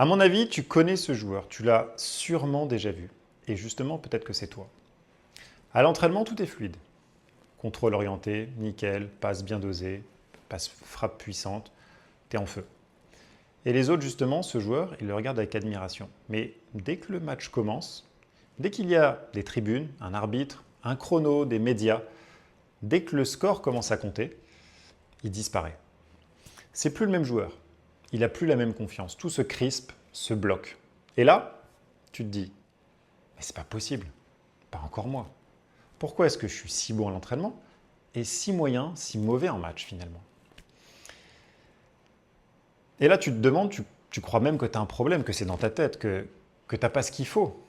À mon avis, tu connais ce joueur, tu l'as sûrement déjà vu. Et justement, peut-être que c'est toi. À l'entraînement, tout est fluide. Contrôle orienté, nickel, passe bien dosée, passe frappe puissante, t'es en feu. Et les autres, justement, ce joueur, ils le regardent avec admiration. Mais dès que le match commence, dès qu'il y a des tribunes, un arbitre, un chrono, des médias, dès que le score commence à compter, il disparaît. C'est plus le même joueur. Il n'a plus la même confiance. Tout se crispe, se bloque. Et là, tu te dis, mais c'est pas possible. Pas encore moi. Pourquoi est-ce que je suis si bon à l'entraînement et si moyen, si mauvais en match finalement? Et là, tu te demandes, tu crois même que tu as un problème, que c'est dans ta tête, que tu n'as pas ce qu'il faut.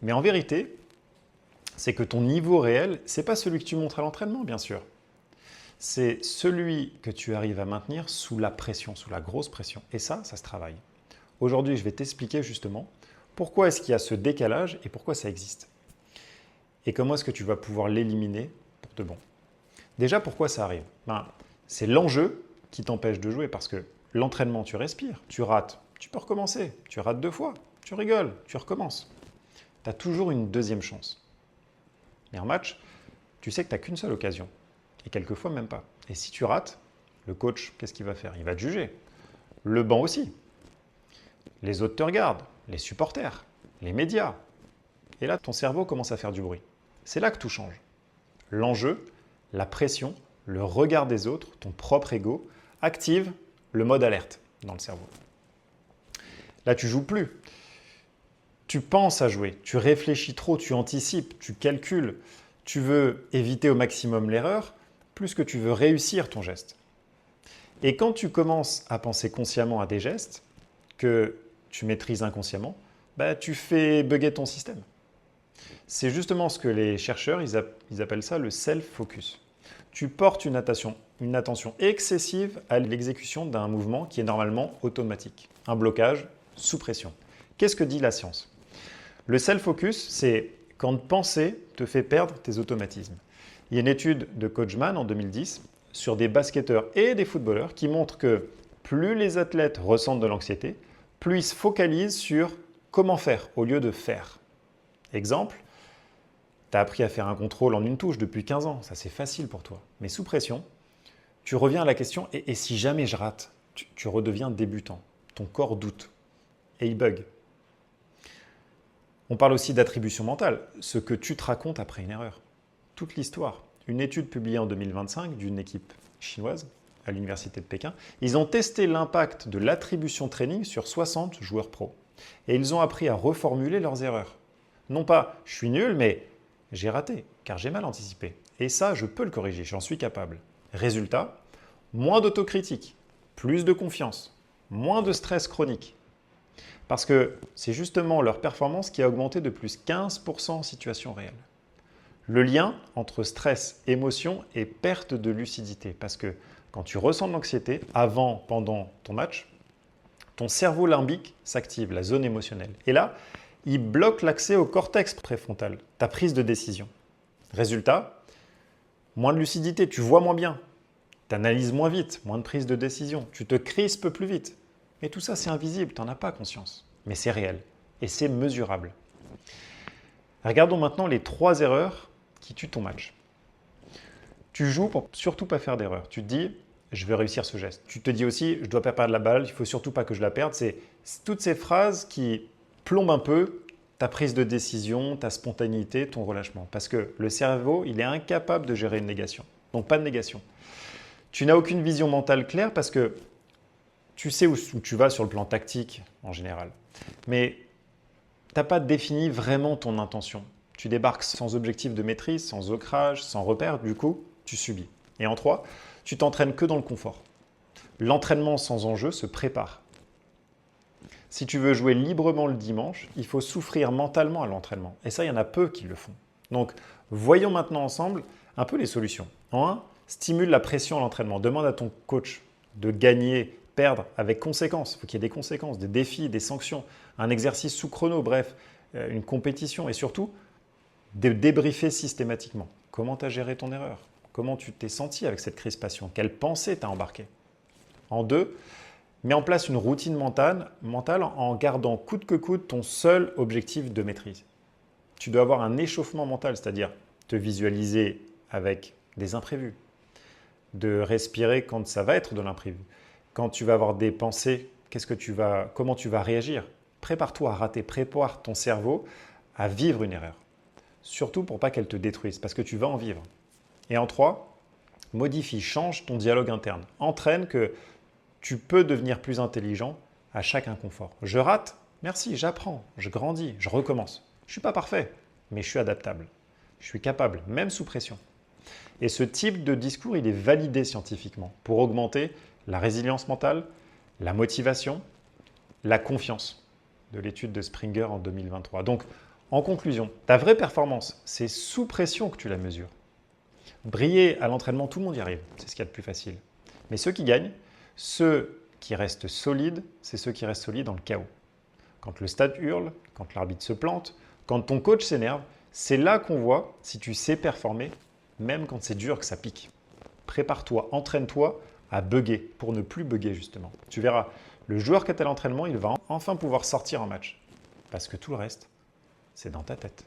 Mais en vérité, c'est que ton niveau réel, ce n'est pas celui que tu montres à l'entraînement, bien sûr. C'est celui que tu arrives à maintenir sous la pression, sous la grosse pression. Et ça se travaille. Aujourd'hui, je vais t'expliquer justement pourquoi est-ce qu'il y a ce décalage et pourquoi ça existe. Et comment est-ce que tu vas pouvoir l'éliminer pour de bon. Déjà, pourquoi ça arrive? C'est l'enjeu qui t'empêche de jouer parce que l'entraînement, tu respires, tu rates, tu peux recommencer, tu rates 2 fois, tu rigoles, tu recommences. Tu as toujours une deuxième chance. Mais en match, tu sais que tu n'as qu'une seule occasion. Et quelquefois, même pas. Et si tu rates, le coach, qu'est-ce qu'il va faire? Il va te juger. Le banc aussi. Les autres te regardent, les supporters, les médias. Et là, ton cerveau commence à faire du bruit. C'est là que tout change. L'enjeu, la pression, le regard des autres, ton propre ego, active le mode alerte dans le cerveau. Là, tu joues plus. Tu penses à jouer, tu réfléchis trop, tu anticipes, tu calcules. Tu veux éviter au maximum l'erreur, plus que tu veux réussir ton geste. Et quand tu commences à penser consciemment à des gestes que tu maîtrises inconsciemment, tu fais bugger ton système. C'est justement ce que les chercheurs, ils appellent ça le self-focus. Tu portes une attention excessive à l'exécution d'un mouvement qui est normalement automatique. Un blocage sous pression. Qu'est-ce que dit la science? Le self-focus, c'est quand penser te fait perdre tes automatismes. Il y a une étude de Coachman en 2010 sur des basketteurs et des footballeurs qui montre que plus les athlètes ressentent de l'anxiété, plus ils se focalisent sur comment faire au lieu de faire. Exemple, tu as appris à faire un contrôle en une touche depuis 15 ans, ça c'est facile pour toi. Mais sous pression, tu reviens à la question et si jamais je rate, tu redeviens débutant. Ton corps doute et il bug. On parle aussi d'attribution mentale, ce que tu te racontes après une erreur. Toute l'histoire. Une étude publiée en 2025 d'une équipe chinoise à l'université de Pékin, ils ont testé l'impact de l'attribution training sur 60 joueurs pros. Et ils ont appris à reformuler leurs erreurs. Non pas « je suis nul », mais « j'ai raté, car j'ai mal anticipé. Et ça, je peux le corriger, j'en suis capable. » Résultat, moins d'autocritique, plus de confiance, moins de stress chronique. Parce que c'est justement leur performance qui a augmenté de plus 15% en situation réelle. Le lien entre stress, émotion et perte de lucidité. Parce que quand tu ressens de l'anxiété, avant, pendant ton match, ton cerveau limbique s'active, la zone émotionnelle. Et là, il bloque l'accès au cortex préfrontal, ta prise de décision. Résultat, moins de lucidité, tu vois moins bien, tu analyses moins vite, moins de prise de décision, tu te crispes plus vite. Mais tout ça, c'est invisible, tu n'en as pas conscience. Mais c'est réel et c'est mesurable. Regardons maintenant les 3 erreurs qui tuent ton match. Tu joues pour surtout pas faire d'erreur. Tu te dis, je vais réussir ce geste. Tu te dis aussi, je dois pas perdre la balle, il ne faut surtout pas que je la perde. C'est toutes ces phrases qui plombent un peu ta prise de décision, ta spontanéité, ton relâchement. Parce que le cerveau, il est incapable de gérer une négation. Donc pas de négation. Tu n'as aucune vision mentale claire parce que tu sais où tu vas sur le plan tactique en général. Mais tu n'as pas défini vraiment ton intention. Tu débarques sans objectif de maîtrise, sans ancrage, sans repère, du coup, tu subis. Et en 3, tu t'entraînes que dans le confort. L'entraînement sans enjeu se prépare. Si tu veux jouer librement le dimanche, il faut souffrir mentalement à l'entraînement. Et ça, il y en a peu qui le font. Donc, voyons maintenant ensemble un peu les solutions. En 1, stimule la pression à l'entraînement. Demande à ton coach de gagner, perdre avec conséquences. Il faut qu'il y ait des conséquences, des défis, des sanctions, un exercice sous chrono, bref, une compétition. Et surtout, de débriefer systématiquement. Comment tu as géré ton erreur? Comment tu t'es senti avec cette crispation? Quelle pensée t'as embarqué? En 2, Mets en place une routine mentale en gardant coûte que coûte ton seul objectif de maîtrise. Tu dois avoir un échauffement mental, c'est-à-dire te visualiser avec des imprévus, de respirer quand ça va être de l'imprévu. Quand tu vas avoir des pensées, comment tu vas réagir? Prépare-toi à rater, prépare ton cerveau à vivre une erreur. Surtout pour pas qu'elle te détruise, parce que tu vas en vivre. Et en 3, modifie, change ton dialogue interne. Entraîne que tu peux devenir plus intelligent à chaque inconfort. Je rate, merci, j'apprends, je grandis, je recommence. Je ne suis pas parfait, mais je suis adaptable. Je suis capable, même sous pression. Et ce type de discours, il est validé scientifiquement pour augmenter la résilience mentale, la motivation, la confiance de l'étude de Springer en 2023. Donc, en conclusion, ta vraie performance, c'est sous pression que tu la mesures. Briller à l'entraînement, tout le monde y arrive, c'est ce qu'il y a de plus facile. Mais ceux qui gagnent, ceux qui restent solides, c'est ceux qui restent solides dans le chaos. Quand le stade hurle, quand l'arbitre se plante, quand ton coach s'énerve, c'est là qu'on voit si tu sais performer, même quand c'est dur, que ça pique. Prépare-toi, entraîne-toi à bugger, pour ne plus bugger justement. Tu verras, le joueur qui est à l'entraînement, il va enfin pouvoir sortir en match. Parce que tout le reste, c'est dans ta tête.